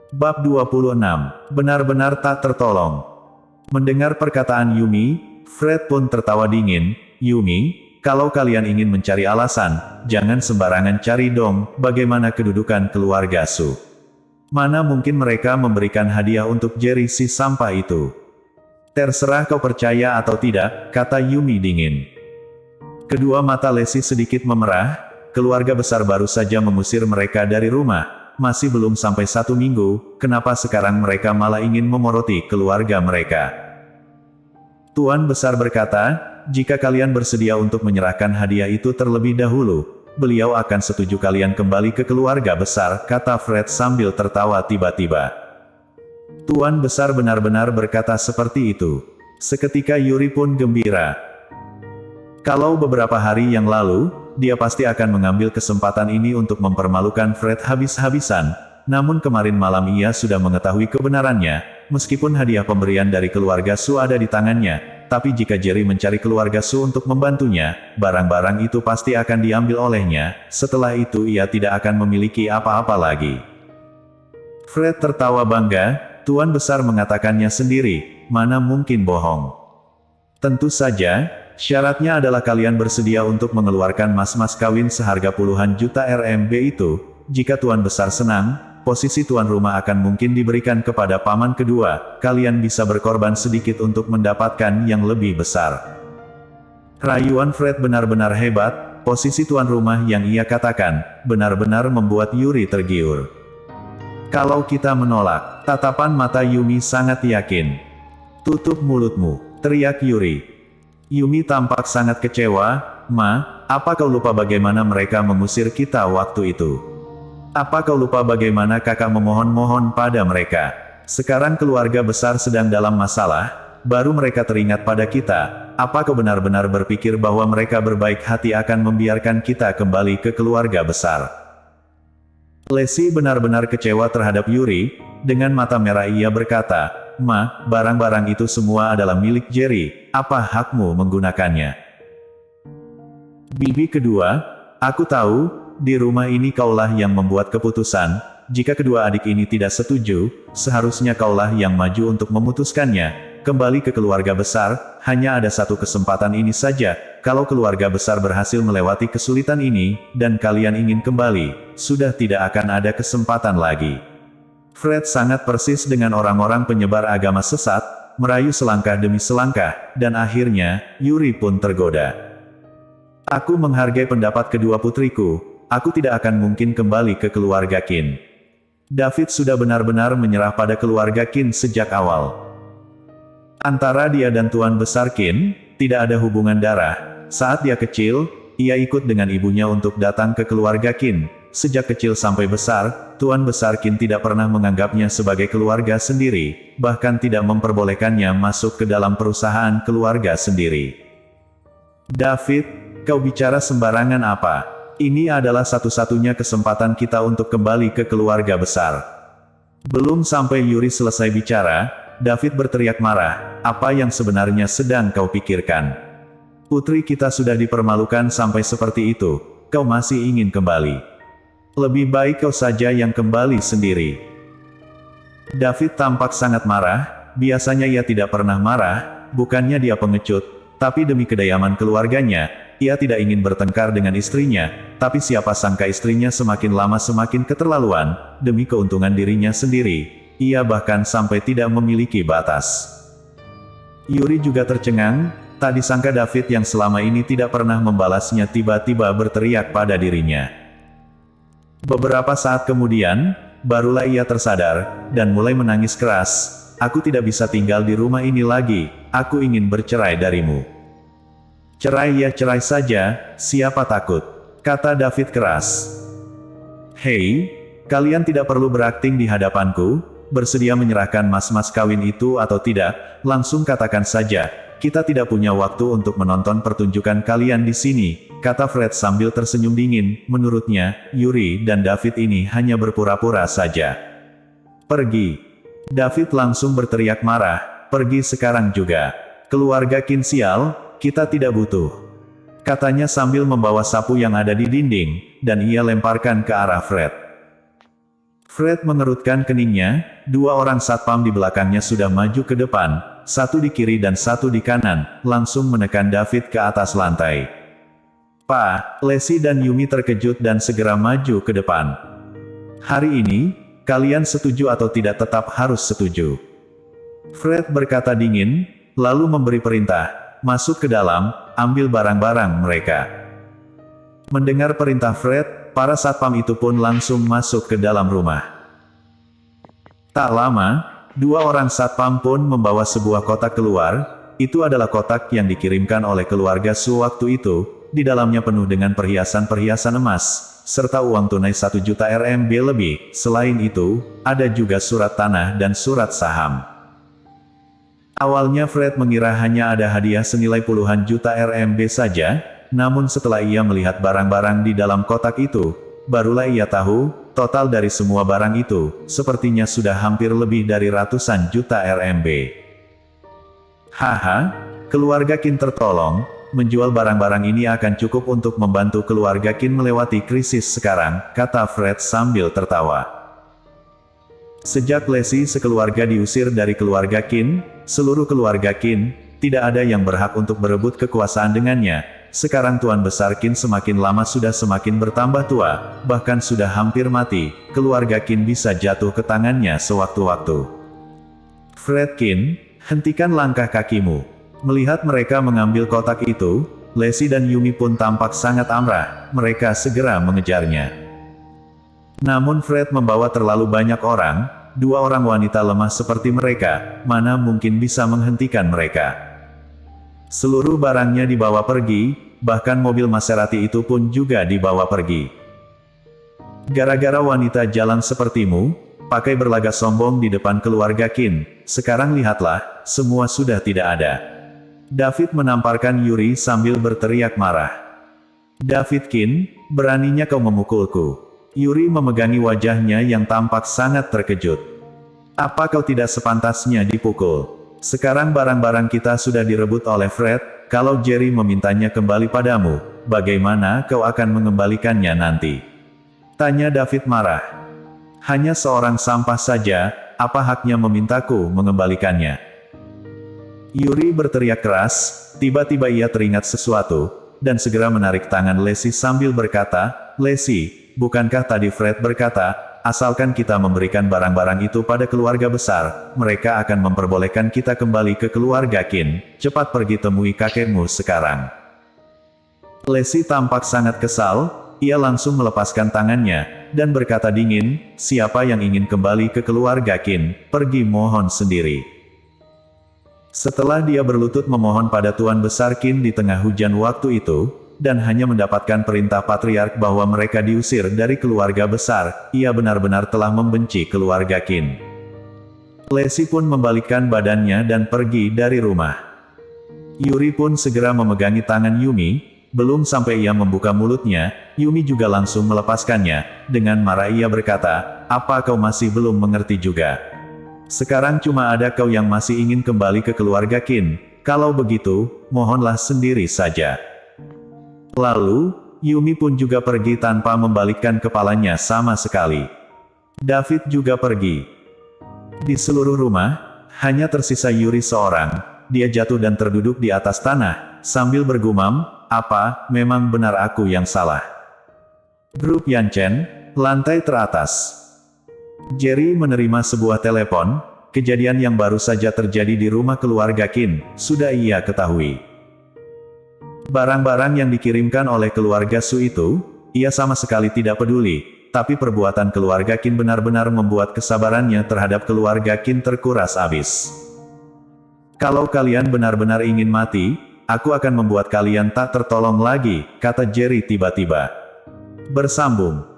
Bab 26. Benar-benar tak tertolong. Mendengar perkataan Yumi, Fred pun tertawa dingin. Yumi, kalau kalian ingin mencari alasan, jangan sembarangan cari dong, bagaimana kedudukan keluarga Su. Mana mungkin mereka memberikan hadiah untuk Jerry si sampah itu. Terserah kau percaya atau tidak, kata Yumi dingin. Kedua mata Lesi sedikit memerah, keluarga besar baru saja mengusir mereka dari rumah. Masih belum sampai 1 minggu, kenapa sekarang mereka malah ingin memoroti keluarga mereka? Tuan Besar berkata, jika kalian bersedia untuk menyerahkan hadiah itu terlebih dahulu, beliau akan setuju kalian kembali ke keluarga besar, kata Fred sambil tertawa tiba-tiba. Tuan Besar benar-benar berkata seperti itu. Seketika Yuri pun gembira. Kalau beberapa hari yang lalu, dia pasti akan mengambil kesempatan ini untuk mempermalukan Fred habis-habisan, namun kemarin malam ia sudah mengetahui kebenarannya, meskipun hadiah pemberian dari keluarga Su ada di tangannya, tapi jika Jerry mencari keluarga Su untuk membantunya, barang-barang itu pasti akan diambil olehnya, setelah itu ia tidak akan memiliki apa-apa lagi. Fred tertawa bangga, Tuan Besar mengatakannya sendiri, mana mungkin bohong. Tentu saja, syaratnya adalah kalian bersedia untuk mengeluarkan mas-mas kawin seharga puluhan juta RMB itu. Jika Tuan Besar senang, posisi tuan rumah akan mungkin diberikan kepada paman kedua. Kalian bisa berkorban sedikit untuk mendapatkan yang lebih besar. Rayuan Fred benar-benar hebat. Posisi tuan rumah yang ia katakan, benar-benar membuat Yuri tergiur. Kalau kita menolak, tatapan mata Yumi sangat yakin. Tutup mulutmu, teriak Yuri. Yumi tampak sangat kecewa. Ma, apa kau lupa bagaimana mereka mengusir kita waktu itu? Apa kau lupa bagaimana kakak memohon-mohon pada mereka? Sekarang keluarga besar sedang dalam masalah, baru mereka teringat pada kita. Apa kau benar-benar berpikir bahwa mereka berbaik hati akan membiarkan kita kembali ke keluarga besar? Lesi benar-benar kecewa terhadap Yuri. Dengan mata merah ia berkata, Ma, barang-barang itu semua adalah milik Jerry, apa hakmu menggunakannya? Bibi kedua, aku tahu, di rumah ini kaulah yang membuat keputusan, jika kedua adik ini tidak setuju, seharusnya kaulah yang maju untuk memutuskannya, kembali ke keluarga besar, hanya ada satu kesempatan ini saja, kalau keluarga besar berhasil melewati kesulitan ini, dan kalian ingin kembali, sudah tidak akan ada kesempatan lagi. Fred sangat persis dengan orang-orang penyebar agama sesat, merayu selangkah demi selangkah, dan akhirnya, Yuri pun tergoda. Aku menghargai pendapat kedua putriku, aku tidak akan mungkin kembali ke keluarga Qin. David sudah benar-benar menyerah pada keluarga Qin sejak awal. Antara dia dan Tuan Besar Qin, tidak ada hubungan darah. Saat dia kecil, ia ikut dengan ibunya untuk datang ke keluarga Qin. Sejak kecil sampai besar, Tuan Besar Qin tidak pernah menganggapnya sebagai keluarga sendiri, bahkan tidak memperbolehkannya masuk ke dalam perusahaan keluarga sendiri. David, kau bicara sembarangan apa? Ini adalah satu-satunya kesempatan kita untuk kembali ke keluarga besar. Belum sampai Yuri selesai bicara, David berteriak marah, apa yang sebenarnya sedang kau pikirkan? Putri kita sudah dipermalukan sampai seperti itu, kau masih ingin kembali? Lebih baik kau saja yang kembali sendiri. David tampak sangat marah, biasanya ia tidak pernah marah, bukannya dia pengecut, tapi demi kedayaman keluarganya, ia tidak ingin bertengkar dengan istrinya, tapi siapa sangka istrinya semakin lama semakin keterlaluan, demi keuntungan dirinya sendiri, ia bahkan sampai tidak memiliki batas. Yuri juga tercengang, tak disangka David yang selama ini tidak pernah membalasnya tiba-tiba berteriak pada dirinya. Beberapa saat kemudian, barulah ia tersadar, dan mulai menangis keras. Aku tidak bisa tinggal di rumah ini lagi, aku ingin bercerai darimu. Cerai ya cerai saja, siapa takut? Kata David keras. Hei, kalian tidak perlu berakting di hadapanku, bersedia menyerahkan mas-mas kawin itu atau tidak, langsung katakan saja, kita tidak punya waktu untuk menonton pertunjukan kalian di sini. Kata Fred sambil tersenyum dingin, menurutnya, Yuri dan David ini hanya berpura-pura saja. Pergi. David langsung berteriak marah, pergi sekarang juga. Keluarga Qin sial, kita tidak butuh. Katanya sambil membawa sapu yang ada di dinding, dan ia lemparkan ke arah Fred. Fred mengerutkan keningnya, dua orang satpam di belakangnya sudah maju ke depan, satu di kiri dan satu di kanan, langsung menekan David ke atas lantai. Pak, Lacey dan Yumi terkejut dan segera maju ke depan. Hari ini, kalian setuju atau tidak tetap harus setuju? Fred berkata dingin, lalu memberi perintah, masuk ke dalam, ambil barang-barang mereka. Mendengar perintah Fred, para satpam itu pun langsung masuk ke dalam rumah. Tak lama, dua orang satpam pun membawa sebuah kotak keluar. Itu adalah kotak yang dikirimkan oleh keluarga Su waktu itu, di dalamnya penuh dengan perhiasan-perhiasan emas, serta uang tunai 1 juta RMB lebih. Selain itu, ada juga surat tanah dan surat saham. Awalnya Fred mengira hanya ada hadiah senilai puluhan juta RMB saja, namun setelah ia melihat barang-barang di dalam kotak itu, barulah ia tahu, total dari semua barang itu, sepertinya sudah hampir lebih dari ratusan juta RMB. Haha, keluarga Qin tertolong, menjual barang-barang ini akan cukup untuk membantu keluarga Qin melewati krisis sekarang, kata Fred sambil tertawa. Sejak Lacey sekeluarga diusir dari keluarga Qin, seluruh keluarga Qin, tidak ada yang berhak untuk berebut kekuasaan dengannya. Sekarang Tuan Besar Qin semakin lama sudah semakin bertambah tua, bahkan sudah hampir mati, keluarga Qin bisa jatuh ke tangannya sewaktu-waktu. Fred Qin, hentikan langkah kakimu. Melihat mereka mengambil kotak itu, Lacey dan Yumi pun tampak sangat amarah, mereka segera mengejarnya. Namun Fred membawa terlalu banyak orang, dua orang wanita lemah seperti mereka, mana mungkin bisa menghentikan mereka. Seluruh barangnya dibawa pergi, bahkan mobil Maserati itu pun juga dibawa pergi. Gara-gara wanita jalan sepertimu, pakai berlagak sombong di depan keluarga Qin, sekarang lihatlah, semua sudah tidak ada. David menamparkan Yuri sambil berteriak marah. David Qin, beraninya kau memukulku. Yuri memegangi wajahnya yang tampak sangat terkejut. Apa kau tidak sepantasnya dipukul? Sekarang barang-barang kita sudah direbut oleh Fred, kalau Jerry memintanya kembali padamu, bagaimana kau akan mengembalikannya nanti? Tanya David marah. Hanya seorang sampah saja, apa haknya memintaku mengembalikannya? Yuri berteriak keras, tiba-tiba ia teringat sesuatu, dan segera menarik tangan Lacey sambil berkata, Lacey, bukankah tadi Fred berkata, asalkan kita memberikan barang-barang itu pada keluarga besar, mereka akan memperbolehkan kita kembali ke keluarga Qin. Cepat pergi temui kakekmu sekarang. Lacey tampak sangat kesal, ia langsung melepaskan tangannya, dan berkata dingin, siapa yang ingin kembali ke keluarga Qin, pergi mohon sendiri. Setelah dia berlutut memohon pada Tuan Besar Qin di tengah hujan waktu itu, dan hanya mendapatkan perintah patriark bahwa mereka diusir dari keluarga besar, ia benar-benar telah membenci keluarga Qin. Lacey pun membalikkan badannya dan pergi dari rumah. Yuri pun segera memegangi tangan Yumi, belum sampai ia membuka mulutnya, Yumi juga langsung melepaskannya, dengan marah ia berkata, apa kau masih belum mengerti juga? Sekarang cuma ada kau yang masih ingin kembali ke keluarga Qin, kalau begitu, mohonlah sendiri saja. Lalu, Yumi pun juga pergi tanpa membalikkan kepalanya sama sekali. David juga pergi. Di seluruh rumah, hanya tersisa Yuri seorang. Dia jatuh dan terduduk di atas tanah, sambil bergumam, apa, memang benar aku yang salah. Grup Yanchen, lantai teratas. Jerry menerima sebuah telepon, kejadian yang baru saja terjadi di rumah keluarga Qin, sudah ia ketahui. Barang-barang yang dikirimkan oleh keluarga Su itu, ia sama sekali tidak peduli, tapi perbuatan keluarga Qin benar-benar membuat kesabarannya terhadap keluarga Qin terkuras habis. Kalau kalian benar-benar ingin mati, aku akan membuat kalian tak tertolong lagi, kata Jerry tiba-tiba. Bersambung.